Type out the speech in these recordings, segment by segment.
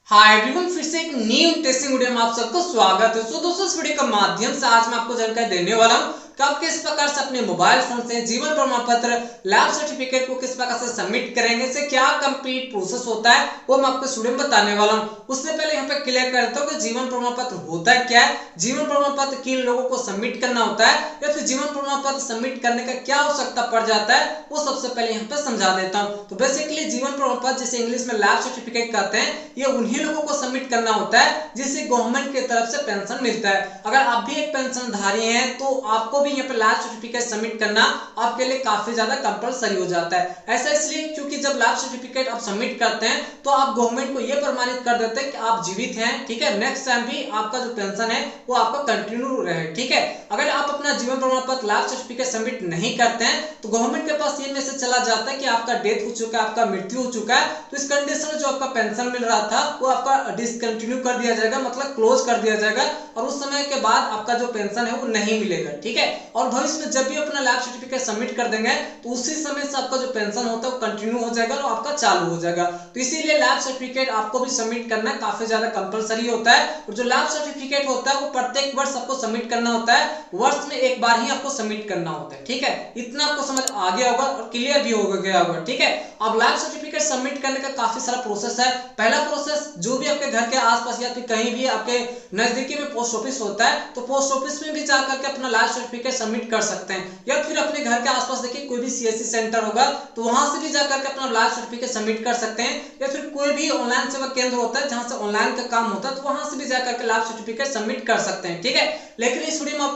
Hi everyone, फिर से एक न्यू इंटरेस्टिंग वीडियो में आप सबको स्वागत है। दोस्तों, इस वीडियो के माध्यम से आज मैं आपको जानकारी देने वाला हूं कि आप किस प्रकार से अपने मोबाइल फोन से जीवन प्रमाण पत्र लैब सर्टिफिकेट को किस प्रकार से सबमिट करेंगे, इससे क्या कंप्लीट प्रोसेस होता है वो मैं आपको इस वीडियो में बताने वाला हूं। उससे पहले यहाँ पे क्लियर करता हूँ कि जीवन प्रमाण पत्र होता क्या है, जीवन प्रमाण पत्र किन लोगों को सबमिट करना होता है, या फिर जीवन प्रमाण पत्र सबमिट करने का क्या आवश्यकता पड़ जाता है, वो सबसे पहले यहाँ पे समझा देता हूँ। तो बेसिकली जीवन प्रमाण पत्र, जिसे इंग्लिश में लैब सर्टिफिकेट कहते हैं, ये उन्हीं लोगों को सबमिट करना होता है जिसे गवर्नमेंट की तरफ से पेंशन मिलता है। अगर आप भी एक पेंशनधारी हैं तो आपको भी यहाँ पे लैब सर्टिफिकेट सबमिट करना आपके लिए काफी ज्यादा कंपलसरी हो जाता है। ऐसा इसलिए क्योंकि जब लैब सर्टिफिकेट आप सबमिट करते हैं तो आप गवर्नमेंट को यह प्रमाणित कर देते हैं कि आप जीवित हैं, ठीक है। नेक्स्ट टाइम भी आपका जो पेंशन है वो आपका कंटिन्यू रहे, ठीक है। अगर आप अपना जीवन प्रमाण पत्र लैब सर्टिफिकेट सबमिट नहीं करते हैं तो गवर्नमेंट के पास ये मैसेज चला जाता है कि आपका डेथ हो चुका है, आपका मृत्यु हो चुका है, तो इस कंडीशन में जो आपका पेंशन मिल रहा था वो आपका डिसकंटिन्यू कर दिया जाएगा, मतलब क्लोज कर दिया जाएगा, और उस समय के बाद आपका जो पेंशन है वो नहीं मिलेगा, ठीक है। और भविष्य में जब भी अपना लैब सर्टिफिकेट सबमिट कर देंगे तो उसी समय से आपका जो पेंशन होता है वो कंटिन्यू हो जाएगा और आपका चालू हो जाएगा। तो इसीलिए लैब सर्टिफिकेट आपको भी सबमिट करना काफी ज्यादा कंपलसरी होता है। और जो लैब सर्टिफिकेट होता है वो प्रत्येक वर्ष आपको सबमिट करना होता है, वर्ष में एक बार ही आपको सबमिट करना होता है, ठीक है। इतना आपको समझ आ गया होगा और क्लियर भी हो गया होगा, ठीक है। अब लैब सर्टिफिकेट सबमिट करने का काफी सारा प्रोसेस है। पहला प्रोसेस, जो भी आपके घर के आसपास या फिर कहीं भी आपके नजदीकी में पोस्ट ऑफिस होता है तो पोस्ट ऑफिस में भी जाकर के अपना लैब सर्टिफिकेट सबमिट कर सकते हैं, या फिर अपने घर के आसपास देखिए कोई भी सीएससी सेंटर होगा तो वहां से भी जाकर के अपना लैब सर्टिफिकेट सबमिट कर सकते हैं, या फिर कोई भी ऑनलाइन सेवा केंद्र होता है जहां से ऑनलाइन का काम होता है तो वहां से भी जाकर के लैब सर्टिफिकेट सबमिट कर सकते हैं, ठीक है। लेकिन इस वीडियो में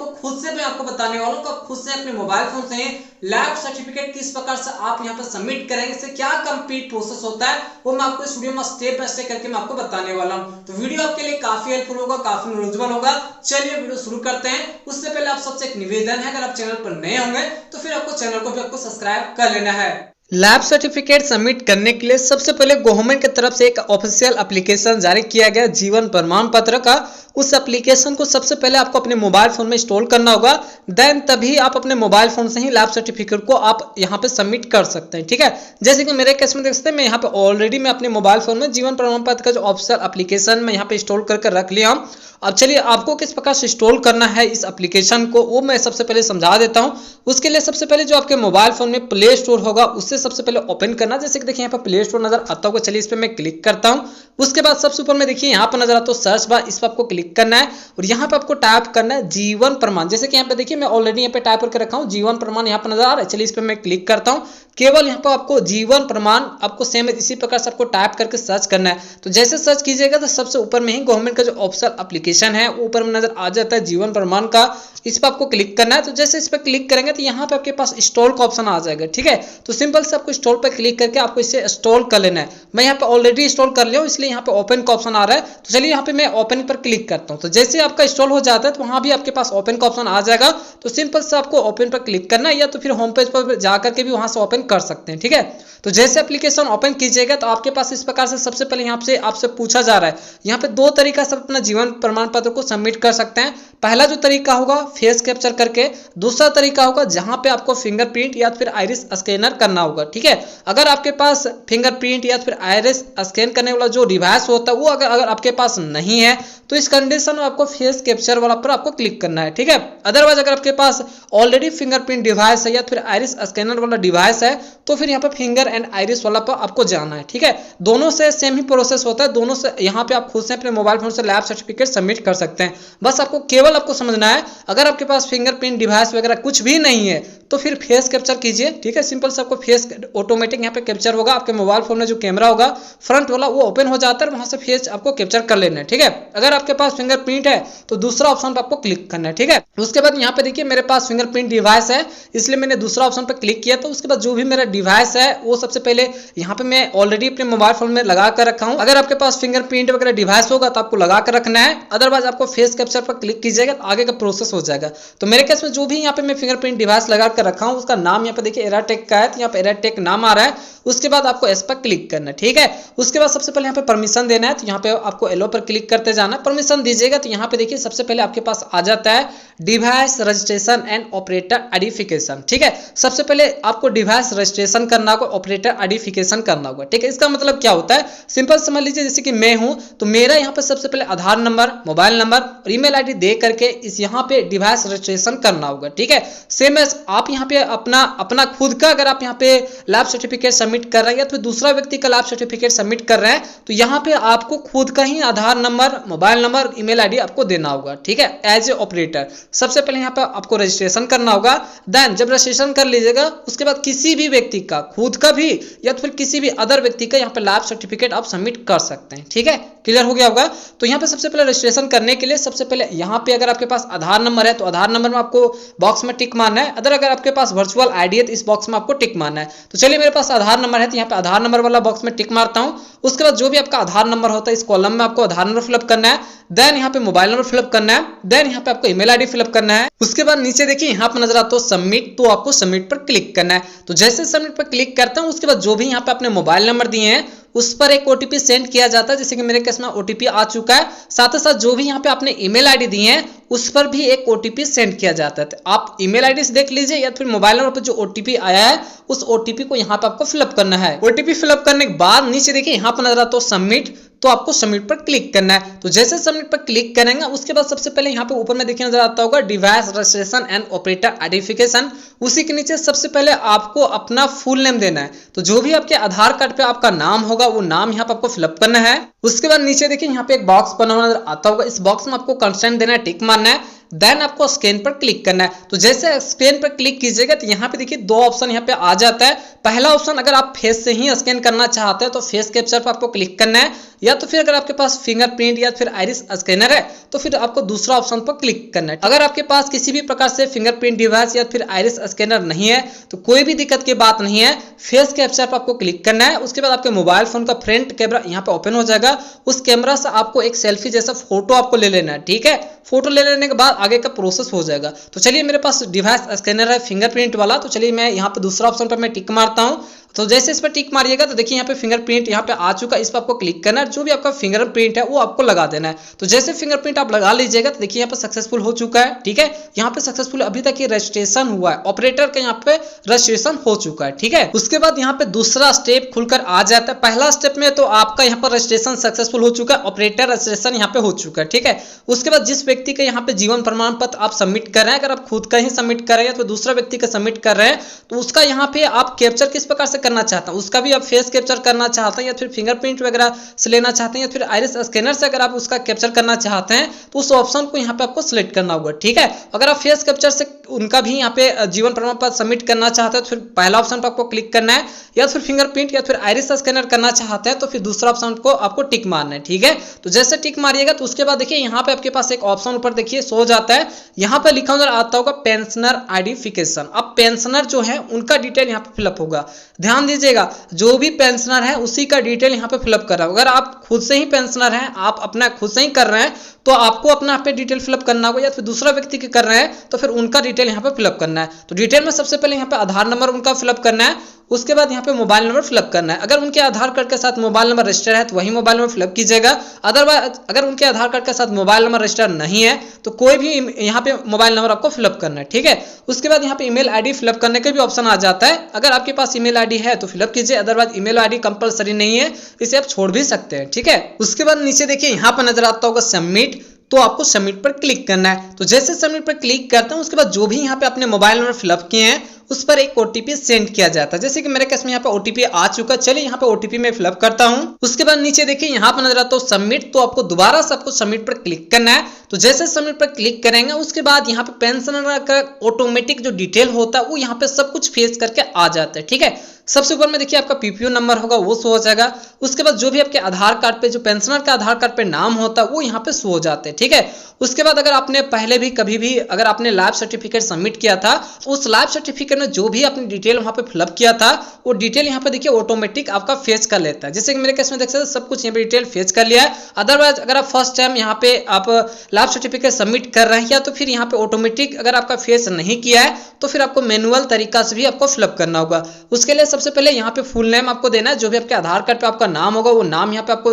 मैं आपको बताने वाला हूं कि आप खुद से अपने मोबाइल फोन से लैब सर्टिफिकेट किस प्रकार से आप यहां पर सबमिट करेंगे, इससे क्या कंप्लीट प्रोसेस होता है वो मैं आपको इस वीडियो में स्टेप बाय स्टेप करके मैं आपको बताने वाला हूं। तो वीडियो आपके लिए काफी हेल्पफुल होगा, काफी नॉलेजेबल होगा। चलिए वीडियो शुरू करते हैं। उससे पहले आप सबसे एक निवेदन है, अगर आप चैनल पर नए होंगे तो फिर आपको चैनल को भी सब्सक्राइब कर लेना है। लैब सर्टिफिकेट सबमिट करने के लिए सबसे पहले गवर्नमेंट की तरफ से एक ऑफिशियल एप्लीकेशन जारी किया गया जीवन प्रमाण पत्र का। उस एप्लीकेशन को सबसे पहले आपको अपने मोबाइल फोन में इंस्टॉल करना होगा, देन तभी आप अपने मोबाइल फोन से ही लैब सर्टिफिकेट को आप यहां पे सबमिट कर सकते हैं, ठीक है। जैसे कि मेरे केस में देख सकते हैं, मैं यहां पे ऑलरेडी मैं अपने मोबाइल फोन में जीवन प्रमाण पत्र का जो ऑफिशियल एप्लीकेशन मैं यहां पे इंस्टॉल करके रख लिया हूं। अब चलिए आपको किस प्रकार से इंस्टॉल करना है इस एप्लीकेशन को वो मैं सबसे पहले समझा देता हूं। उसके लिए सबसे पहले जो आपके मोबाइल फोन में प्ले स्टोर होगा उससे सबसे पहले ओपन करना। जैसे कि देखिए यहाँ पर प्ले स्टोर नजर आता होगा, चलिए इस पर मैं क्लिक करता हूं। उसके बाद सबसे ऊपर में देखिए यहाँ पर नजर आता है सर्च बार, इस पर आपको क्लिक करना है और यहाँ पे आपको टाइप करना है जीवन प्रमाण। जैसे कि यहाँ पे देखिए मैं ऑलरेडी यहाँ पे टाइप करके रखा हूँ जीवन प्रमाण, यहाँ पर नजर आ रहा है। चलिए इस पर मैं क्लिक करता हूँ। केवल यहाँ पर आपको जीवन प्रमाण आपको सेम इसी प्रकार से आपको टाइप करके सर्च करना है। तो जैसे सर्च कीजिएगा तो सबसे ऊपर में ही गवर्नमेंट का जो ऑफिशियल एप्लीकेशन है ऊपर में नजर आ जाता है जीवन प्रमाण का, इस पर आपको क्लिक करना है। तो जैसे इस पर क्लिक करेंगे तो यहाँ पे आपके पास इंस्टॉल का ऑप्शन आ जाएगा, ठीक है। तो सिंपल से आपको इंस्टॉल पर क्लिक करके आपको इसे इंस्टॉल कर लेना है। मैं यहाँ पे ऑलरेडी इंस्टॉल कर लिया हूँ इसलिए यहाँ पे ओपन का ऑप्शन आ रहा है। तो चलिए यहाँ पे मैं ओपन पर क्लिक करता हूँ। तो जैसे आपका इंस्टॉल हो जाता है तो वहां भी आपके पास ओपन का ऑप्शन आ जाएगा। तो सिंपल से आपको ओपन पर क्लिक करना है, या तो फिर होम पेज पर जाकर के भी वहां से ओपन कर सकते हैं, ठीक है। तो जैसे एप्लीकेशन ओपन कीजिएगा तो आपके पास इस प्रकार से सबसे पहले यहाँ से आपसे पूछा जा रहा है, यहाँ पे दो तरीका से अपना जीवन प्रमाण पत्र को सबमिट कर सकते हैं। पहला जो तरीका होगा फेस कैप्चर करके, दूसरा तरीका होगा जहां पे आपको फिंगरप्रिंट या फिर आइरिस स्कैनर करना होगा, ठीक है। अगर आपके पास फिंगरप्रिंट या फिर आइरिस स्कैन करने वाला जो डिवाइस होता है वो अगर आपके पास नहीं है तो इस कंडीशन में आपको फेस कैप्चर वाला पर आपको क्लिक करना है, ठीक है। अदरवाइज अगर आपके पास ऑलरेडी फिंगरप्रिंट डिवाइस है या फिर आइरिस स्कैनर वाला डिवाइस है तो फिर यहाँ पे फिंगर एंड आइरिस वाला पर आपको जाना है, ठीक है। दोनों से सेम ही प्रोसेस होता है, दोनों से यहाँ पे आप खुद से अपने मोबाइल फोन से लैब सर्टिफिकेट सबमिट कर सकते हैं। बस आपको केवल आपको समझना है, अगर आपके पास फिंगरप्रिंट डिवाइस वगैरह कुछ भी नहीं है तो फिर फेस कैप्चर कीजिए, ठीक है। सिंपल से आपको फेस ऑटोमेटिक यहाँ पे कैप्चर होगा, आपके मोबाइल फोन में जो कैमरा होगा फ्रंट वाला वो ओपन हो जाता है, वहां से फेस आपको कैप्चर कर लेना है, ठीक है। अगर आपके पास फिंगरप्रिंट है तो दूसरा ऑप्शन पर आपको क्लिक करना है, ठीक है। उसके बाद यहाँ पे देखिए मेरे पास फिंगरप्रिंट डिवाइस है इसलिए मैंने दूसरा ऑप्शन पर क्लिक किया। तो उसके बाद जो भी मेरा डिवाइस है वो सबसे पहले यहाँ पे मैं ऑलरेडी अपने मोबाइल फोन में लगा कर रखा हूँ। अगर आपके पास फिंगरप्रिंट वगैरह डिवाइस होगा तो आपको लगा कर रखना है, अदरवाइज आपको फेस कैप्चर पर क्लिक कीजिएगा तो आगे का प्रोसेस हो जाएगा। तो मेरे केस में जो भी यहाँ पे मैं फिंगरप्रिंट डिवाइस लगा कर रखा हूँ उसका नाम यहाँ पे देखिए एराटेक का है, तो यहाँ पे एराटेक नाम आ रहा है। उसके बाद आपको इस पर क्लिक करना है, ठीक है। उसके बाद सबसे पहले यहाँ पे परमिशन देना है, तो यहाँ पे आपको एलो पर क्लिक करते जाना है। परमिशन दीजिएगा तो यहाँ पे देखिए सबसे पहले आपके पास आ जाता है device registration and operator identification, ठीक है। सबसे पहले आपको डिवाइस रजिस्ट्रेशन करना होगा, ऑपरेटर आइडेंटिफिकेशन करना होगा। ठीक है, इसका मतलब क्या होता है, सिंपल समझ लीजिए, जैसे कि मैं हूं तो मेरा यहाँ पे सबसे पहले आधार नंबर, मोबाइल नंबर और ईमेल आईडी दे करके इस यहाँ पे डिवाइस रजिस्ट्रेशन करना होगा। ठीक है, सेम एज आप यहाँ पे अपना खुद का अगर आप यहाँ पे लैब सर्टिफिकेट सबमिट कर रहे हैं या तो दूसरा व्यक्ति का लैब सर्टिफिकेट सबमिट कर रहे हैं तो यहाँ पे आपको खुद का ही Aadhaar number, mobile number, email ID आपको देना होगा। ठीक है, एज ए ऑपरेटर सबसे पहले यहाँ पे आपको रजिस्ट्रेशन करना होगा। देन जब रजिस्ट्रेशन कर लीजिएगा उसके बाद किसी भी व्यक्ति का, खुद का भी या तो फिर किसी भी अदर व्यक्ति का यहाँ पे लैब सर्टिफिकेट आप सबमिट कर सकते हैं। ठीक है, क्लियर हो गया होगा। तो यहाँ पे सबसे पहले रजिस्ट्रेशन करने के लिए सबसे पहले यहाँ पे अगर आपके पास आधार नंबर है तो आधार नंबर में आपको बॉक्स में टिक मारना है। अगर आपके पास वर्चुअल आईडी है तो इस बॉक्स में आपको टिक मारना है। तो चलिए मेरे पास आधार नंबर है तो यहाँ पे आधार नंबर वाला बॉक्स में टिक मारता हूँ। उसके बाद जो भी आपका आधार नंबर होता है इस कॉलम में आपको आधार नंबर फिलअप करना है। देन यहाँ पे मोबाइल नंबर फिलअप करना है। देन यहाँ पे आपको ईमेल आईडी फिलअप करना है। उसके बाद नीचे देखिए यहाँ पे नजर आता है सबमिट, तो आपको सबमिट पर क्लिक करना है। तो जैसे सबमिट पर क्लिक करता हूँ उसके बाद जो भी यहाँ पे अपने मोबाइल नंबर दिए हैं उस पर एक ओटीपी सेंड किया जाता है, जैसे कि मेरे केस में ओटीपी आ चुका है। साथ ही साथ जो भी यहाँ पे आपने ईमेल आईडी दी है उस पर भी एक ओटीपी सेंड किया जाता है। तो आप ईमेल आईडी से देख लीजिए या फिर मोबाइल नंबर पर जो ओटीपी आया है उस ओटीपी को यहाँ पे आपको फिलअप करना है। ओटीपी फिलअप करने के बाद नीचे देखिए यहाँ पर नजर आता है सबमिट, तो आपको सबमिट पर क्लिक करना है। तो जैसे सबमिट पर क्लिक करेंगे उसके बाद सबसे पहले यहाँ पे ऊपर में देखिए नजर आता होगा device registration and operator identification. उसी के नीचे सबसे पहले आपको अपना फुल नेम देना है। तो जो भी आपके आधार कार्ड पे आपका नाम होगा वो नाम यहाँ पे आपको फिलअप करना है। उसके बाद नीचे देखिए यहाँ पे एक बॉक्स बना हुआ नजर आता होगा, इस बॉक्स में आपको कंसेंट देना है, टिक मारना है। देन आपको स्कैन पर क्लिक करना है। तो जैसे स्कैन पर क्लिक कीजिएगा तो यहाँ पे देखिए दो ऑप्शन यहाँ पे आ जाता है। पहला ऑप्शन अगर आप फेस से ही स्कैन करना चाहते हैं तो फेस कैप्चर पर आपको क्लिक करना है, या तो फिर अगर आपके पास फिंगरप्रिंट या फिर आइरिस स्कैनर है तो फिर आपको दूसरा ऑप्शन पर क्लिक करना है। अगर आपके पास किसी भी प्रकार से फिंगरप्रिंट डिवाइस या फिर आइरिस स्कैनर नहीं है तो कोई भी दिक्कत की बात नहीं है, फेस कैप्चर पर आपको क्लिक करना है। उसके बाद आपके मोबाइल फोन का फ्रंट कैमरा यहाँ पे ओपन हो जाएगा, उस कैमरा से आपको एक सेल्फी जैसा फोटो आपको ले लेना है। ठीक है, फोटो ले लेने के बाद आगे का प्रोसेस हो जाएगा। तो चलिए मेरे पास डिवाइस स्कैनर है फिंगरप्रिंट वाला, तो चलिए मैं यहाँ पे दूसरा ऑप्शन पर मैं टिक मारता हूँ। तो जैसे इस पर टिक मारिएगा तो देखिए यहाँ पे फिंगरप्रिंट यहाँ पे आ चुका है, इस पर आपको क्लिक करना है। जो भी आपका फिंगरप्रिंट है वो आपको लगा देना है। तो जैसे फिंगरप्रिंट आप लगा लीजिएगा तो देखिए यहाँ पे सक्सेसफुल हो चुका है। ठीक है, यहाँ पे सक्सेसफुल अभी तक ये रजिस्ट्रेशन हुआ है, ऑपरेटर का यहाँ पे रजिस्ट्रेशन हो चुका है। ठीक है, उसके बाद यहाँ पे दूसरा स्टेप खुलकर आ जाता है। पहला स्टेप में तो आपका यहाँ पर रजिस्ट्रेशन सक्सेसफुल हो चुका है, ऑपरेटर रजिस्ट्रेशन यहाँ पे हो चुका है। ठीक है, उसके बाद जिस व्यक्ति का यहाँ पे जीवन प्रमाण पत्र आप सबमिट कर रहे हैं, अगर आप खुद का ही सबमिट कर रहे हैं तो दूसरा व्यक्ति का सबमिट कर रहे हैं तो उसका यहाँ पे आप कैप्चर किस प्रकार से करना चाहते हैं, उसका भी आप फेस कैप्चर करना चाहते हैं या फिर फिंगरप्रिंट वगैरह से लेना चाहते हैं या फिर आइरिस स्कैनर से अगर आप उसका कैप्चर करना चाहते हैं तो उस ऑप्शन को यहाँ पे आपको सिलेक्ट करना होगा। ठीक है, अगर आप फेस कैप्चर से उनका भी यहाँ पे जीवन प्रमाण पत्र सबमिट करना चाहते हैं तो फिर पहला ऑप्शन पर आपको क्लिक करना है, या फिर फिंगरप्रिंट या फिर आइरिस स्कैनर करना चाहते हैं तो फिर दूसरा ऑप्शन को आपको टिक मारना है। ठीक है, तो जैसे टिक मारिएगा तो उसके बाद देखिए यहाँ पे आपके पास एक ऑप्शन ऊपर देखिए शो जाता है, यहाँ पे लिखा नजर आता होगा पेंशनर आइडेंटिफिकेशन। अब पेंशनर जो है उनका डिटेल यहाँ पे फिलअप होगा। ध्यान दीजिएगा, जो भी पेंशनर है उसी का डिटेल यहाँ पे फिलअप कर रहा है। अगर आप खुद से ही पेंशनर हैं, आप अपना खुद से ही कर रहे हैं तो आपको अपना पे डिटेल फिलअप करना होगा, या फिर दूसरा व्यक्ति के कर रहे हैं तो फिर उनका डिटेल यहाँ पे फिलअप करना है। तो डिटेल में सबसे पहले यहाँ पे आधार नंबर उनका फिलअप करना है, उसके बाद यहाँ पे मोबाइल नंबर फिलअप करना है। अगर उनके आधार कार्ड के साथ मोबाइल नंबर रजिस्टर है तो वही मोबाइल नंबर फिलअप कीजिएगा। अदरवाइज अगर उनके आधार कार्ड के साथ मोबाइल नंबर रजिस्टर नहीं है तो कोई भी यहाँ पे मोबाइल नंबर आपको फिलअप करना है। ठीक है, उसके बाद यहाँ पे ईमेल आईडी फिलअप करने का भी ऑप्शन आ जाता है। अगर आपके पास ईमेल आईडी है तो फिलअप कीजिए, अदरवाइज ईमेल आईडी कंपलसरी नहीं है, इसे आप छोड़ भी सकते हैं। ठीक है, उसके बाद नीचे देखिए यहाँ पर नजर आता होगा सबमिट, तो आपको सबमिट पर क्लिक करना है। तो जैसे सबमिट पर क्लिक करता हूं उसके बाद जो भी यहाँ पे अपने मोबाइल नंबर फिलअप किए हैं उस पर एक ओटीपी सेंड किया जाता है। जैसे कि मेरे केस में यहाँ पे ओटीपी आ चुका है, चलिए यहाँ पे ओटीपी में फिलअप करता हूं। उसके बाद नीचे देखिए यहाँ पर नजर आता है सबमिट, तो आपको दोबारा सबको सबमिट पर क्लिक करना है। तो जैसे सबमिट पर क्लिक करेंगे उसके बाद यहाँ पे पेंशनर का ऑटोमेटिक जो डिटेल होता है वो यहाँ पे सब कुछ फेच करके आ जाता है। ठीक है, सबसे ऊपर में देखिए आपका पीपीओ नंबर होगा वो शो हो जाएगा। उसके बाद जो भी आपके आधार कार्ड पे जो पेंशनर का आधार कार्ड पे नाम होता है वो यहाँ पे शो हो जाते हैं। ठीक है, उसके बाद अगर आपने पहले भी कभी भी अगर आपने लैब सर्टिफिकेट सबमिट किया था तो उस लैब सर्टिफिकेट में जो भी आपने डिटेल वहां पे फिलअप किया था वो डिटेल यहाँ पे देखिए ऑटोमेटिक आपका फेच कर लेता है। जैसे कि मेरे केस में देख सकते हैं सब कुछ यहाँ पे डिटेल फेच कर लिया है। अदरवाइज अगर आप फर्स्ट टाइम यहाँ पे आप लैब सर्टिफिकेट सबमिट कर रहे हैं या तो फिर यहाँ पे ऑटोमेटिक अगर आपका फेच नहीं किया है तो फिर आपको मैनुअल तरीका से भी आपको फिलअप करना होगा। उसके लिए सबसे पहले यहाँ पे फुल नेम आपको देना है, जो भी आपके आधार कार्ड पे आपका नाम होगा वो नाम यहाँ पे आपको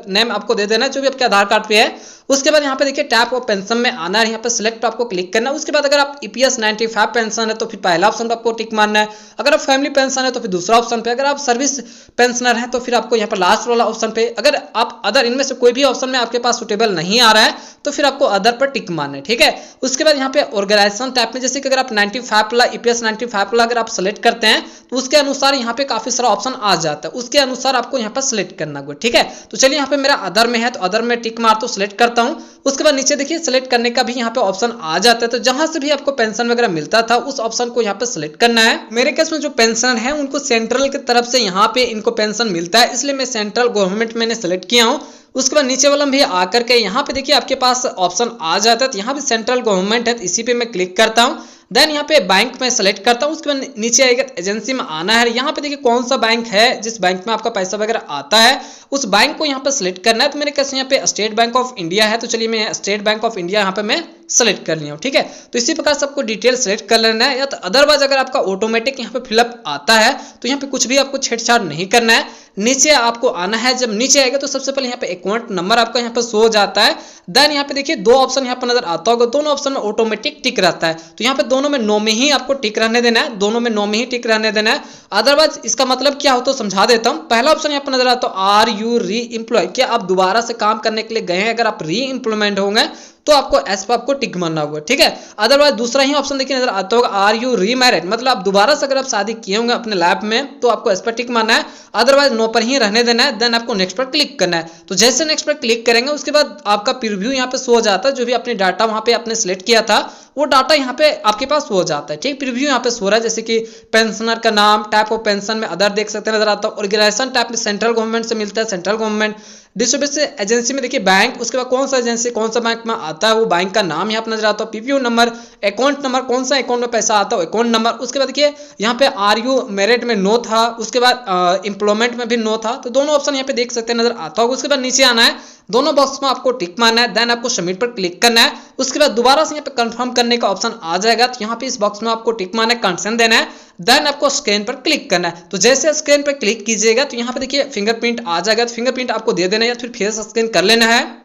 नेम आपको दे देना है जो भी आपके आधार कार्ड पे है। उसके बाद यहाँ पे देखिए टैप ऑफ पेंशन में आना है, यहाँ पे सिलेक्ट आपको क्लिक करना है। उसके बाद अगर आप ईपीएस 95 पेंशन है तो फिर पहला ऑप्शन आपको टिक मारना है। अगर आप फैमिली पेंशन है तो फिर दूसरा ऑप्शन पे, अगर आप सर्विस पेंशनर हैं तो फिर आपको यहाँ पर लास्ट वाला ऑप्शन पे, अगर आप अदर इनमें से कोई भी ऑप्शन में आपके पास सुटेबल नहीं आ रहा है तो फिर आपको अदर पर टिक मारना है, ठीक है। उसके बाद यहाँ पे ऑर्गेनाइजेशन टाइप में, जैसे कि अगर आप 95 वाला EPS 95 वाला अगर आप सेलेक्ट करते हैं तो उसके अनुसार यहाँ पे काफी सारा ऑप्शन आ जाता है, उसके अनुसार आपको यहाँ पर सेलेक्ट करना होगा, ठीक है। तो चलिए यहाँ पे मेरा अदर में है तो अदर में टिक मारता हूँ, सेलेक्ट करता हूँ। उसके बाद नीचे देखिए सेलेक्ट करने का भी यहाँ पे ऑप्शन आ जाता है, तो जहां से भी आपको पेंशन वगैरह मिलता था उस ऑप्शन को यहाँ पे सेलेक्ट करना है। मेरे केस में जो पेंशन है उनको सेंट्रल की तरफ से यहाँ पे इनको पेंशन मिलता है, इसलिए मैं सेंट्रल गवर्नमेंट मैंने सेलेक्ट किया हूँ। उसके बाद नीचे वाला भी आकर के यहाँ पे देखिए आपके पास ऑप्शन आ जाता है, तो यहाँ पे सेंट्रल गवर्नमेंट है, इसी पे मैं क्लिक करता हूँ। देन यहाँ पे बैंक में सेलेक्ट करता हूँ। उसके बाद नीचे आएगा एजेंसी में आना है, यहाँ पे देखिए कौन सा बैंक है जिस बैंक में आपका पैसा वगैरह आता है उस बैंक को यहाँ पे सेलेक्ट करना है। तो मेरे कैसे यहाँ पे स्टेट बैंक ऑफ इंडिया है, तो चलिए मैं स्टेट बैंक ऑफ इंडिया यहाँ पे मैं सेलेक्ट कर लिया हूँ, ठीक है। तो इसी प्रकार सबको डिटेल सेलेक्ट कर लेना है, या तो अदरवाइज अगर आपका ऑटोमेटिक यहाँ पे फिलअप आता है तो यहाँ पे कुछ भी आपको छेड़छाड़ नहीं करना है। नीचे आपको आना है, जब नीचे आएगा तो सबसे पहले यहाँ पे अकाउंट नंबर आपका यहाँ पे शो हो जाता है। देन यहाँ पे देखिए दो ऑप्शन यहाँ पे नजर आता होगा, दोनों ऑप्शन में ऑटोमेटिक टिक रहता है, तो यहाँ पे दोनों में नो में ही आपको टिक रहने देना है, दोनों में नो में ही टिक रहने देना है। अदरवाइज इसका मतलब क्या हो तो समझा देता हूँ। पहला ऑप्शन यहाँ पे नजर आता है आर यू री एम्प्लॉय, क्या आप दोबारा से काम करने के लिए गए हैं, अगर आप री एम्प्लॉयमेंट होंगे तो आपको एस पे आपको टिक मारना होगा, ठीक है। अदरवाइज दूसरा ही ऑप्शन देखिए नजर आता होगा आर यू रीमैरिड, मतलब आप दोबारा से अगर आप शादी किए होंगे अपने लाइफ में तो आपको एस पर टिक मारना है, अदरवाइज नो पर ही रहने देना है। देन आपको नेक्स्ट पर क्लिक करना है। तो जैसे नेक्स्ट पर क्लिक करेंगे उसके बाद आपका प्रीव्यू यहाँ पे शो हो जाता है, जो भी अपने डाटा वहां पे आपने सेलेक्ट किया था वो डाटा यहाँ पे आपके पास हो जाता है, ठीक। प्रीव्यू यहाँ पे सो रहा है, जैसे कि पेंशनर का नाम, टाइप ऑफ पेंशन में अदर देख सकते हैं नजर आता है, ऑर्गेनाइजेशन टाइप में सेंट्रल गवर्नमेंट से मिलता है, सेंट्रल गवर्नमेंट, डिस्ट्रीब्यूशन एजेंसी में देखिए बैंक, उसके बाद कौन सा एजेंसी कौन सा बैंक में आता है वो बैंक का नाम यहाँ पे नजर आता है, पीपीओ नंबर, अकाउंट नंबर, कौन सा अकाउंट में पैसा आता है अकाउंट नंबर। उसके बाद देखिए यहाँ पे आर यू मेरिट में नो था, उसके बाद एम्प्लॉयमेंट में भी नो था, तो दोनों ऑप्शन यहाँ पे देख सकते हैं नजर आता होगा। उसके बाद नीचे आना है, दोनों बॉक्स में आपको टिक मारना है, देन आपको सबमिट पर क्लिक करना है। उसके बाद दोबारा से यहाँ पे कंफर्म करने का ऑप्शन आ जाएगा, तो यहाँ पे इस बॉक्स में आपको टिक मारना है, कंसेंट देना है, देन आपको स्कैन पर क्लिक करना है। तो जैसे स्कैन पर क्लिक कीजिएगा तो यहाँ पे देखिए फिंगरप्रिंट आ जाएगा, तो फिंगरप्रिंट आपको दे देना है या फिर फेस स्कैन कर लेना है।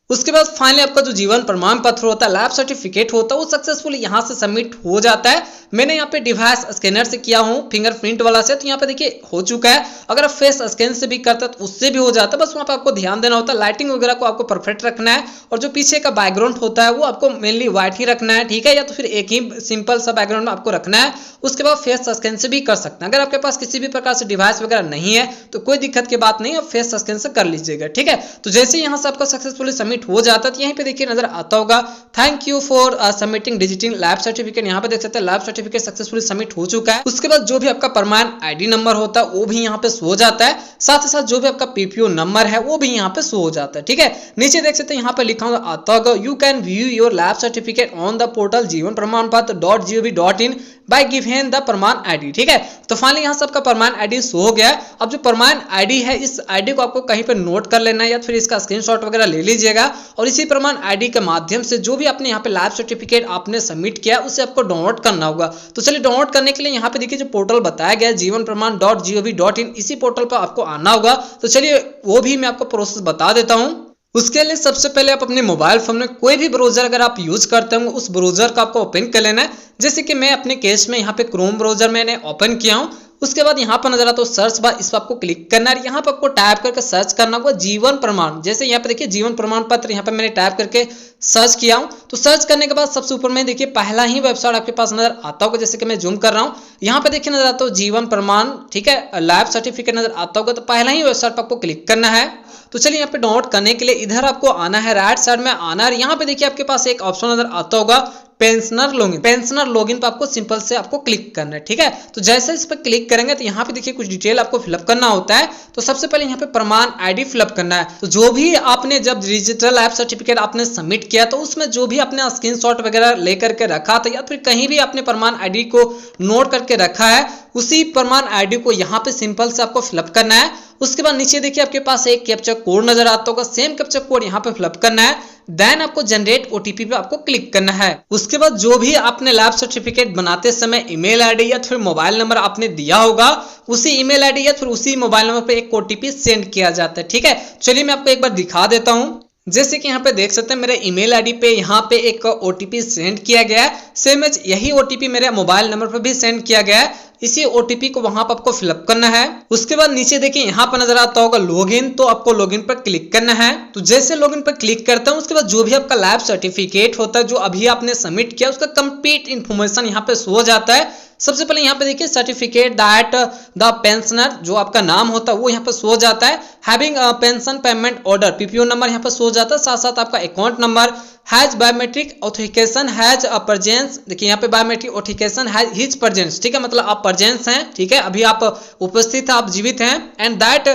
उसके बाद फाइनली आपका जो जीवन प्रमाण पत्र होता है, लैब सर्टिफिकेट होता है, वो सक्सेसफुली यहाँ से सबमिट हो जाता है। मैंने यहाँ पे डिवाइस स्कैनर से किया हूँ, फिंगरप्रिंट वाला से, तो यहाँ पे देखिए हो चुका है। अगर आप फेस स्कैन से भी करते हैं तो उससे भी हो जाता है, बस वहाँ पे आपको ध्यान देना होता है, लाइटिंग वगैरह को आपको परफेक्ट रखना है, और जो पीछे का बैकग्राउंड होता है वो आपको मेनली व्हाइट ही रखना है, ठीक है, या तो फिर एक ही सिंपल सा बैकग्राउंड में आपको रखना है। उसके बाद फेस स्कैन से भी कर सकते हैं। अगर आपके पास किसी भी प्रकार से डिवाइस वगैरह नहीं है तो कोई दिक्कत की बात नहीं, आप फेस स्कैन से कर लीजिएगा, ठीक है। तो जैसे यहाँ से आपका सक्सेसफुली सबमिट हो जाता है, यहीं पे देखिए नजर आता होगा thank you for submitting digital lab certificate, यहाँ पे देख सकते हैं लैब सर्टिफिकेट सक्सेसफुली सबमिट हो चुका है। उसके बाद जो भी आपका परमानेंट आईडी नंबर होता है वो भी यहाँ पे शो हो जाता है, साथ ही साथ जो भी आपका पीपीओ नंबर है वो भी यहाँ पे शो हो जाता है, ठीक है। नीचे देख सकते हैं यहाँ पे लिखा आता होगा you can view your lab certificate on the portal जीवन प्रमाण पत्र .gov.in बाय गिवन द प्रमाण आईडी, ठीक है। तो फाइनली यहाँ से आपका प्रमाण आईडी शो हो गया है। अब जो प्रमाण आईडी है इस आईडी को आपको कहीं पे नोट कर लेना है या फिर इसका स्क्रीनशॉट वगैरह ले लीजिएगा, और इसी प्रमाण आईडी के माध्यम से जो भी आपने यहाँ पे लैब सर्टिफिकेट आपने सबमिट किया उसे आपको डाउनलोड करना होगा। तो चलिए डाउनलोड करने के लिए यहाँ पे देखिए जो पोर्टल बताया गया है जीवन प्रमाण .gov.in, इसी पोर्टल पर आपको आना होगा। तो चलिए वो भी मैं आपको प्रोसेस बता देता हूँ। उसके लिए सबसे पहले आप अपने मोबाइल फोन में कोई भी ब्राउजर अगर आप यूज करते होंगे उस ब्राउजर को आपको ओपन कर लेना है। जैसे कि मैं अपने केस में यहाँ पे क्रोम ब्राउजर मैंने ओपन किया हूँ। उसके बाद यहाँ पर नजर आता है सर्च बार, इस पर आपको क्लिक करना है, यहाँ पर आपको टाइप करके सर्च करना होगा जीवन प्रमाण। जैसे यहाँ पे देखिए जीवन प्रमाण पत्र, यहाँ पे मैंने टाइप करके सर्च किया हूँ। तो सर्च करने के बाद सबसे ऊपर में देखिए पहला ही वेबसाइट आपके पास नजर आता होगा, जैसे कि मैं जूम कर रहा हूँ, यहाँ पे देखिए नजर आता है जीवन प्रमाण, ठीक है, लैब सर्टिफिकेट नजर आता होगा। तो पहला ही वेबसाइट पर आपको क्लिक करना है। तो चलिए यहाँ पे डाउनलोड करने के लिए इधर आपको आना है, राइट साइड में आना है, यहाँ पे देखिए आपके पास एक ऑप्शन नजर आता होगा पेंशनर लॉगिन। पेंशनर लॉगिन पर आपको सिंपल से आपको क्लिक करना है, ठीक है। तो जैसे इस पर क्लिक करेंगे तो यहाँ पे देखिए कुछ डिटेल आपको फिलअप करना होता है। तो सबसे पहले यहाँ पे प्रमाण आईडी फिलअप करना है। तो जो भी आपने जब डिजिटल ऐप सर्टिफिकेट आपने सबमिट किया तो उसमें जो भी आपने स्क्रीनशॉट वगैरह लेकर के रखा था या फिर कहीं भी आपने प्रमाण आईडी को नोट करके रखा है, उसी प्रमाण आईडी को यहाँ पे सिंपल से आपको फिलअप करना है। उसके बाद नीचे देखिए आपके पास एक कैप्चा कोड नजर आता होगा, सेम कैप्चा कोड यहाँ पे फिलअप करना है। देन आपको जनरेट ओटीपी पे आपको क्लिक करना है। उसके बाद जो भी आपने लैब सर्टिफिकेट बनाते समय ईमेल आईडी या फिर मोबाइल नंबर आपने दिया होगा, उसी ईमेल आईडी या फिर उसी मोबाइल नंबर पे एक ओटीपी सेंड किया जाता है, ठीक है। चलिए मैं आपको एक बार दिखा देता हूँ। जैसे कि यहाँ पे देख सकते हैं मेरे ईमेल आईडी पे यहाँ पे एक ओटीपी सेंड किया गया है। सेम एज यही ओटीपी मेरे मोबाइल नंबर पर भी सेंड किया गया है। इसी ओटीपी को वहां पर आपको फिलअप करना है। उसके बाद नीचे देखिए यहाँ पर नजर आता होगा लॉगिन, तो आपको लॉगिन पर क्लिक करना है। तो जैसे लॉगिन पर क्लिक करता हूँ उसके बाद जो भी आपका लैब सर्टिफिकेट होता है जो अभी आपने सबमिट किया उसका कंप्लीट इन्फॉर्मेशन यहाँ पे शो हो जाता है। सबसे पहले यहाँ पे देखिए सर्टिफिकेट दैट द पेंशनर, जो आपका नाम होता है वो यहाँ पे शो हो जाता है। Having pension payment order, PPO number यहाँ पे शो हो जाता है, साथ साथ आपका account number, has biometric authentication has presence, देखिए यहाँ पे biometric authentication has his presence, ठीक है, मतलब आप प्रेजेंस हैं, ठीक है, अभी आप उपस्थित हैं, आप जीवित हैं। एंड दैट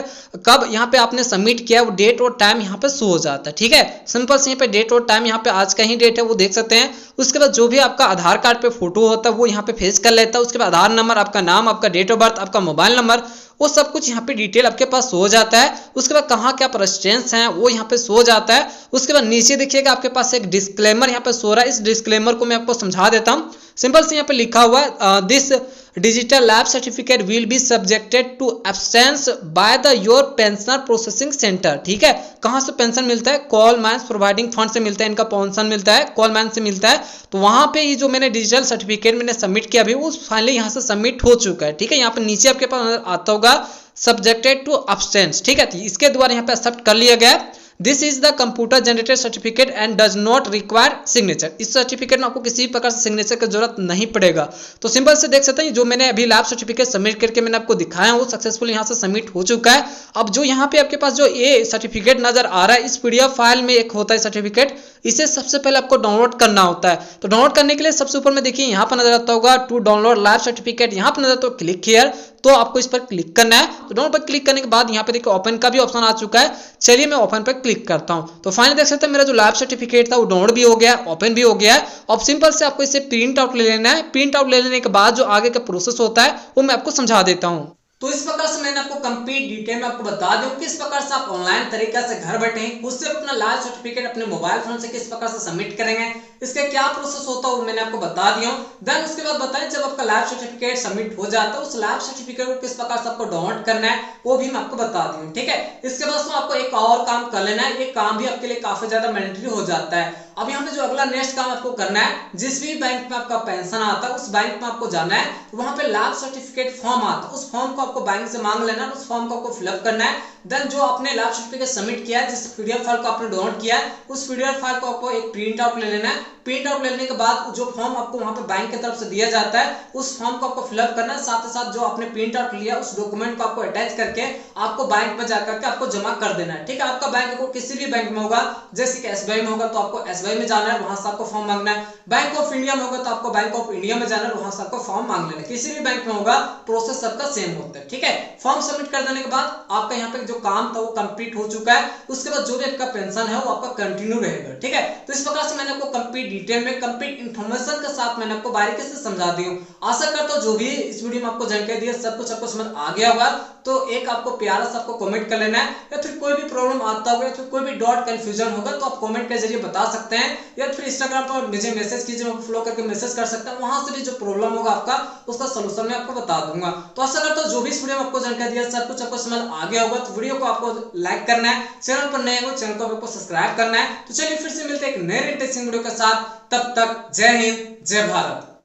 कब यहाँ पे आपने सबमिट किया वो डेट और टाइम यहाँ पे शो हो जाता है, ठीक है। सिंपल से यहाँ पे डेट और टाइम यहाँ पे आज का ही डेट है वो देख सकते हैं। उसके बाद जो भी आपका आधार कार्ड पे फोटो होता है वो यहाँ पे फेच कर लेता है। उसके बाद आधार नंबर, आपका नाम, आपका डेट ऑफ बर्थ, आपका मोबाइल नंबर, वो सब कुछ यहाँ पे डिटेल आपके पास हो जाता है। उसके बाद कहाँ क्या रेजिस्टेंस हैं वो यहाँ पे सो जाता है। उसके बाद नीचे देखिएगा आपके पास एक डिस्क्लेमर यहाँ पे सो रहा है। इस डिस्क्लेमर को मैं आपको समझा देता हूँ। सिंपल से यहाँ पे लिखा हुआ है this digital lab certificate will be subjected to absence by the your pensioner processing centre, ठीक है। कहाँ से पेंशन मिलता है? कॉल माइंस प्रोवाइडिंग फंड से मिलता है, इनका पेंशन मिलता है, कॉल माइंस से मिलता है। तो वहां पे ये जो मैंने डिजिटल सर्टिफिकेट मैंने सबमिट किया अभी वो फाइनली यहाँ से सबमिट हो चुका है, ठीक है। यहाँ पे नीचे आपके पास आता होगा सब्जेक्टेड टू एब्सेंस, ठीक है। तो इसके द्वारा यहाँ पे एक्सेप्ट कर लिया गया। This is the computer generated certificate and does not require signature. इस सर्टिफिकेट में आपको किसी प्रकार से सिग्नेचर की जरूरत नहीं पड़ेगा। तो सिंपल से देख सकते हैं जो मैंने अभी लैब सर्टिफिकेट सबमिट करके मैंने आपको दिखाया वो सक्सेसफुल यहाँ से सबमिट हो चुका है। अब जो यहाँ पे आपके पास जो ये सर्टिफिकेट नजर आ रहा है इस पीडीएफ फाइल में एक होता है सर्टिफिकेट, इसे सबसे पहले आपको डाउनलोड करना होता है। तो डाउनलोड करने के लिए सबसे ऊपर में देखिए यहाँ पर नजर आता होगा टू डाउनलोड लैब सर्टिफिकेट, यहाँ पर नजर आता है क्लिक हियर, तो आपको इस पर क्लिक करना है। तो डाउनलोड पर क्लिक करने के बाद यहाँ पे देखिए ओपन का भी ऑप्शन आ चुका है। चलिए मैं ओपन पर क्लिक करता हूँ। तो फाइनली देख सकते हैं मेरा जो लैब सर्टिफिकेट था वो डाउनलोड भी हो गया, ओपन भी हो गया है। अब सिंपल से आपको इसे प्रिंट आउट ले लेना है। प्रिंट आउट ले लेने के बाद जो आगे का प्रोसेस होता है वो मैं आपको समझा देता हूँ। तो इस प्रकार से मैंने आपको कंप्लीट डिटेल में आपको बता दूं किस प्रकार से आप ऑनलाइन तरीका से घर बैठे खुद से अपना लैब सर्टिफिकेट अपने मोबाइल फोन से किस प्रकार से सबमिट करेंगे, इसका क्या प्रोसेस होता है वो मैंने आपको बता दिया हूं। देन उसके बाद बताएं जब आपका लैब सर्टिफिकेट सबमिट हो जाता है उस लैब सर्टिफिकेट को किस प्रकार से आपको डाउनलोड करना है वो भी मैं आपको बता दूं, ठीक है। इसके बाद तो आपको एक और काम कर लेना है, ये काम भी आपके लिए काफी ज्यादा मैंडेटरी हो जाता है। अब यहाँ पे जो अगला नेक्स्ट काम आपको करना है, जिस भी बैंक में आपका पेंशन आता है उस बैंक में आपको जाना है, वहां पे लैब सर्टिफिकेट फॉर्म आता है, उस फॉर्म को आपको बैंक से मांग लेना, उस फॉर्म को आपको फिलअप करना है। देन जो आपने लैब सर्टिफिकेट सबमिट किया है, जिस पीडीएफ फाइल को आपने डाउनलोड किया है, उस पीडीएफ फाइल को आपको एक प्रिंट आउट ले लेना है। प्रिंट आउट लेने के बाद जो फॉर्म आपको वहां पे बैंक की तरफ से दिया जाता है उस फॉर्म को आपको फिलअप करना है। साथ ही साथ जो आपने प्रिंट आउट लिया उस डॉक्यूमेंट को आपको अटैच करके आपको बैंक में जाकर के आपको जमा कर देना है, ठीक है। आपका बैंक को किसी भी बैंक में होगा, जैसे कि एसबीआई में होगा तो आपको एसबीआई में जाना है, वहां से आपको फॉर्म मांगना है। बैंक ऑफ इंडिया में होगा तो आपको बैंक ऑफ इंडिया में जाना है, वहां से आपको फॉर्म मांग लेना है। किसी भी बैंक में होगा प्रोसेस सबका सेम होता है, ठीक है। फॉर्म सबमिट कर देने के बाद आपका यहाँ पे जो काम था वो कंप्लीट हो चुका है। उसके बाद जो भी आपका पेंशन है वो आपका कंटिन्यू रहेगा, ठीक है। तो इस प्रकार से मैंने आपको कंप्लीट डिटेल में कंप्लीट इंफॉर्मेशन के साथ मैंने आपको बारीकी से समझा दी हूँ। आशा करता हूँ जो भी इस वीडियो में आपको जानकारी दी सब कुछ आपको समझ आ गया होगा। तो एक आपको प्यारा सा आपको कमेंट कर लेना है, या फिर कोई भी प्रॉब्लम आता होगा या फिर कोई भी डॉट कंफ्यूजन होगा तो आप कमेंट के जरिए बता सकते हैं, या फिर इंस्टाग्राम पर मुझे मैसेज कीजिए, मैं फॉलो करके मैसेज कर सकता हूं। वहां से भी जो प्रॉब्लम होगा आपका उसका सलूशन मैं आपको बता दूंगा। तो आशा करता हूं जो भी इस वीडियो में आपको जानकारी दिया सब कुछ आपको समझ आ गया होगा। तो वीडियो को आपको लाइक करना है, चैनल पर नए हो चैनल को आपको सब्सक्राइब करना है। तो चलिए फिर से मिलते हैं एक नए इंटरेस्टिंग वीडियो के साथ, तब तक जय हिंद जय भारत।